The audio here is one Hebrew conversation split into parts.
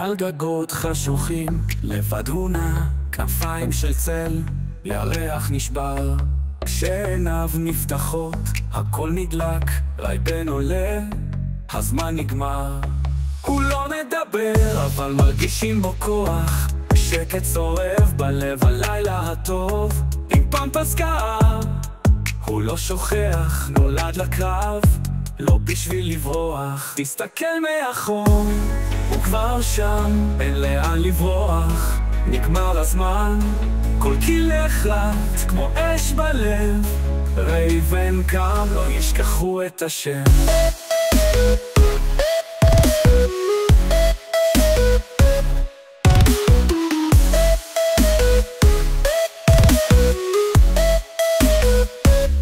על גגות חשוכים, לבד הוא נע, כנפיים של צל, ירח נשבר. כשעיניו נפתחות, הכל נדלק, רייבן עולה, הזמן נגמר. הוא לא מדבר, אבל מרגישים בו כוח, שקט צורב בלב הלילה הטוב. עם פמפס קר, הוא לא שוכח, נולד לקרב, לא בשביל לברוח. תסתכל מאחור, הוא כבר שם, אין לאן לברוח. נגמר הזמן, כל קילך רט כמו אש בלב. רייבן קם, לא ישכחו את השם.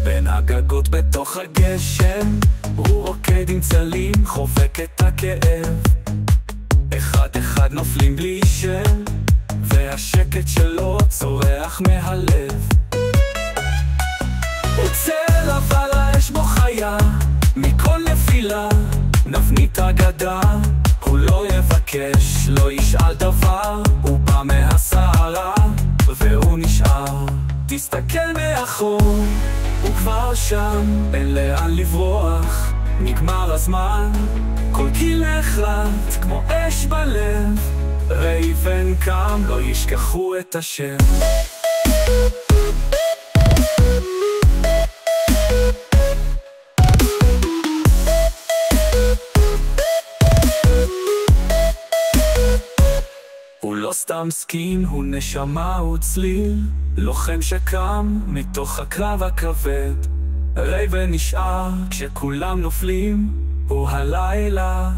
בין הגגות בתוך הגשם, הוא רוקד עם צלים, חובק את הכאב. אחד אחד נופלים בלי שם, והשקט שלו צורח מהלב. הוא צל אבל האש בו חיה, מכל נפילה נבנית אגדה. הוא לא יבקש, לא ישאל דבר, הוא בא מהסערה והוא נשאר. תסתכל מאחור, הוא כבר שם, אין לאן לברוח. נגמר הזמן, כל קילך רט כמו אש בלב. רייבן קם, לא ישכחו את השם. הוא לא סתם סכין, הוא נשמה וצליל, לוחם שקם מתוך הקרב הכבד. רייבן נשאר כשכולם נופלים, הוא הלילה,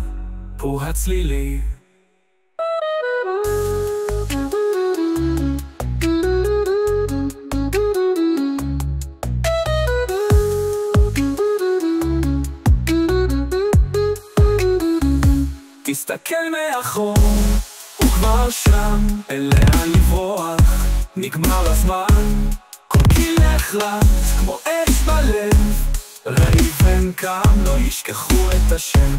הוא הצלילי. תסתכל מאחור, הוא כבר שם, אין לאן לברוח. נגמר הזמן, כל קילך רט כמו אש בלב. רייבן קם, לא ישכחו את השם.